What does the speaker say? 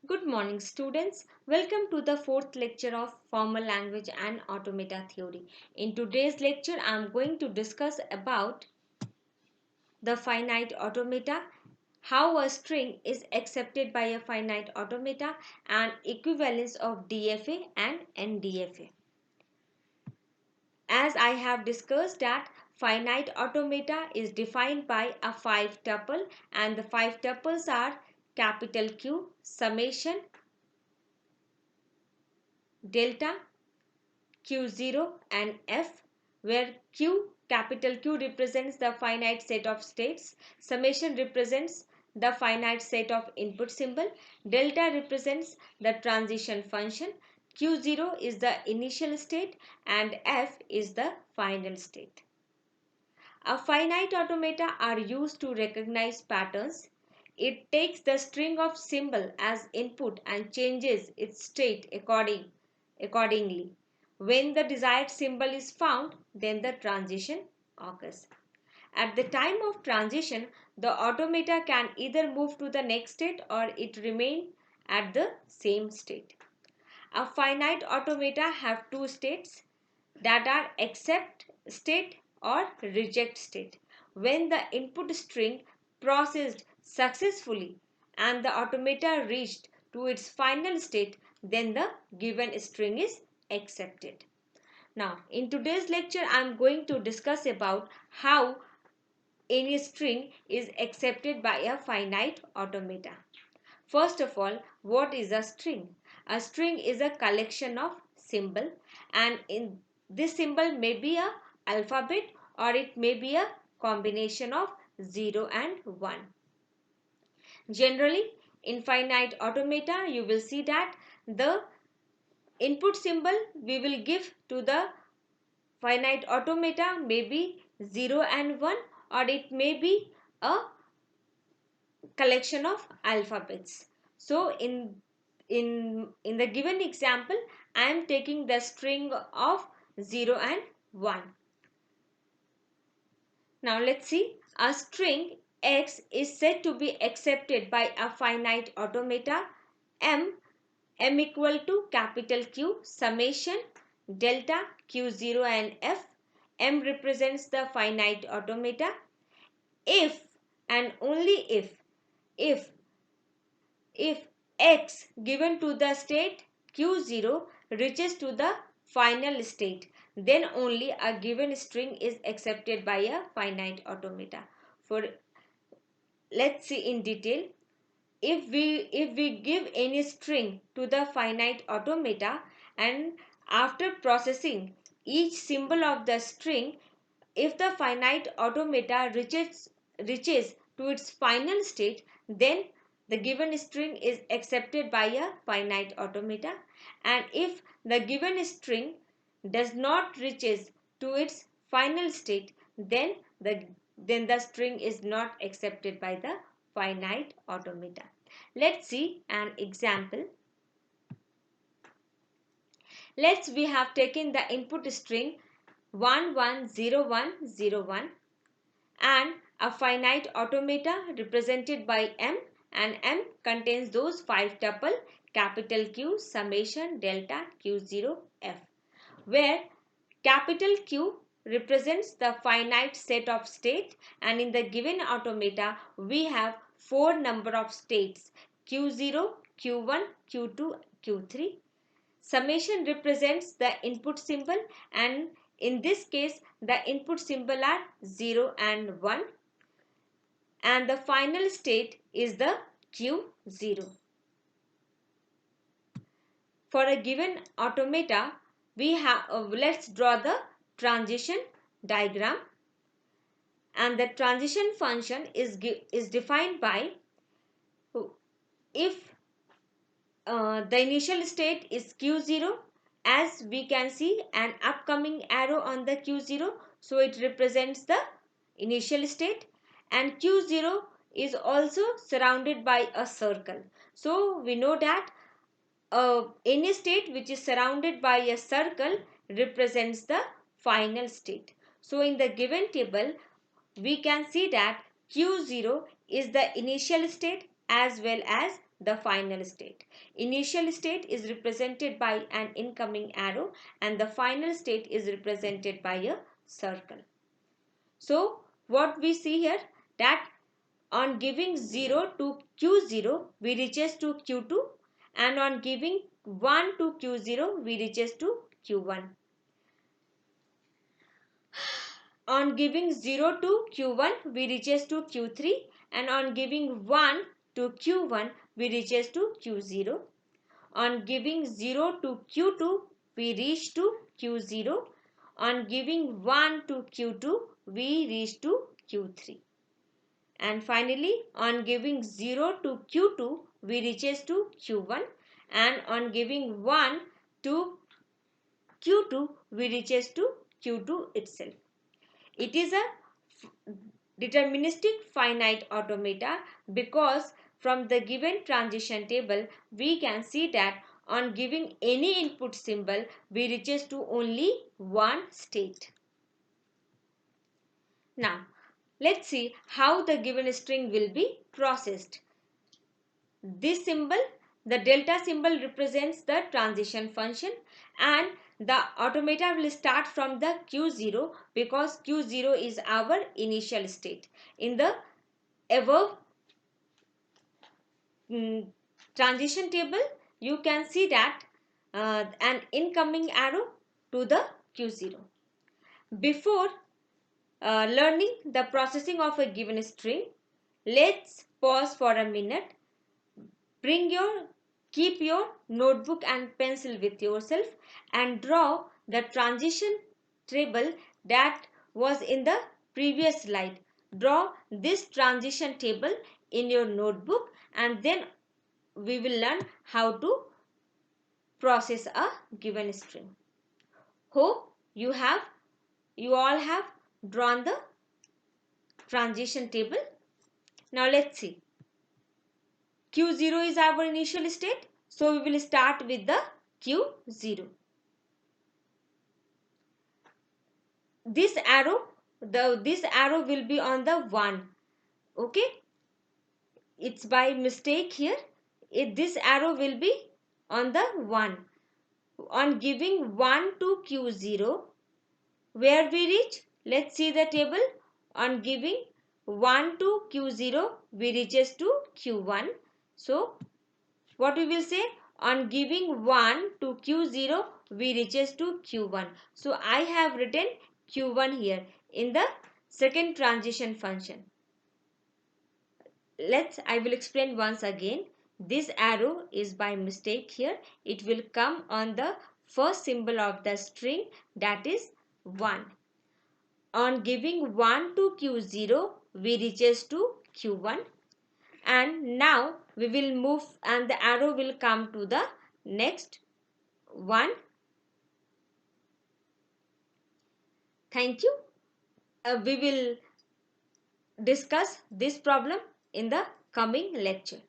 Good morning, students. Welcome to the fourth lecture of Formal Language and Automata Theory. In today's lecture, I am going to discuss about the finite automata, how a string is accepted by a finite automata, and equivalence of DFA and NDFA. As I have discussed that finite automata is defined by a 5-tuple, and the 5 tuples are capital Q, summation, delta, Q0 and F, where capital Q represents the finite set of states, summation represents the finite set of input symbol, delta represents the transition function, Q0 is the initial state and F is the final state. A finite automata are used to recognize patterns. It takes the string of symbol as input and changes its state accordingly. When the desired symbol is found, then the transition occurs. At the time of transition, the automata can either move to the next state or it remain at the same state. A finite automata have two states that are accept state or reject state. When the input string processed successfully and the automata reached to its final state, then the given string is accepted. Now, in today's lecture, I am going to discuss about how any string is accepted by a finite automata. First of all, what is a string? A string is a collection of symbol, and in this symbol may be a alphabet or it may be a combination of 0 and 1. Generally, in finite automata, you will see that the input symbol we will give to the finite automata may be 0 and 1, or it may be a collection of alphabets. So in the given example, I am taking the string of 0 and 1. Now let's see. A string X is said to be accepted by a finite automata M equal to capital Q summation delta Q0 and F. M represents the finite automata if and only if X given to the state Q0 reaches to the final state, then only a given string is accepted by a finite automata. Let's see in detail. If we give any string to the finite automata and after processing each symbol of the string, if the finite automata reaches to its final state, then the given string is accepted by a finite automata, and if the given string does not reaches to its final state, then the string is not accepted by the finite automata. Let's see an example. We have taken the input string 110101 and a finite automata represented by M, and M contains those 5 tuple capital Q summation delta Q0 F, where capital Q represents the finite set of state, and in the given automata we have 4 number of states Q0, Q1, Q2, Q3. Summation represents the input symbol, and in this case the input symbol are 0 and 1, and the final state is the Q0. For a given automata, we have let's draw the transition diagram, and the transition function is defined by if the initial state is Q0, as we can see an upcoming arrow on the Q0, so it represents the initial state, and Q0 is also surrounded by a circle. So we know that any state which is surrounded by a circle represents the final state. So in the given table, we can see that Q0 is the initial state as well as the final state. Initial state is represented by an incoming arrow and the final state is represented by a circle. So what we see here, that on giving 0 to Q0 we reaches to Q2, and on giving 1 to Q0 we reaches to Q1. On giving 0 to Q1 we reaches to Q3, and on giving 1 to Q1 we reaches to Q0. On giving 0 to Q2 we reach to Q0. On giving 1 to Q2 we reach to Q3. And finally on giving 0 to Q2 we reaches to Q1, and on giving 1 to Q2 we reaches to Q2 itself. It is a deterministic finite automata because from the given transition table we can see that on giving any input symbol we reaches to only one state. Now let's see how the given string will be processed. This symbol, the delta symbol, represents the transition function, and the automata will start from the Q0 because Q0 is our initial state. In the above transition table you can see that an incoming arrow to the Q0. Before learning the processing of a given string, let's pause for a minute. Keep your notebook and pencil with yourself and draw the transition table that was in the previous slide. Draw this transition table in your notebook and then we will learn how to process a given string. Hope you all have drawn the transition table. Now let's see. Q0 is our initial state, so we will start with the Q0. This arrow will be on the 1. Okay, it's by mistake here. This arrow will be on the 1. On giving 1 to Q0, where we reach? Let's see the table. On giving 1 to Q0, we reaches to Q1. So what we will say? On giving 1 to Q0, we reaches to Q1. So I have written Q1 here in the second transition function. I will explain once again. This arrow is by mistake here. It will come on the first symbol of the string, that is 1. On giving 1 to Q0, we reaches to Q1. And now we will move and the arrow will come to the next one. Thank you. We will discuss this problem in the coming lecture.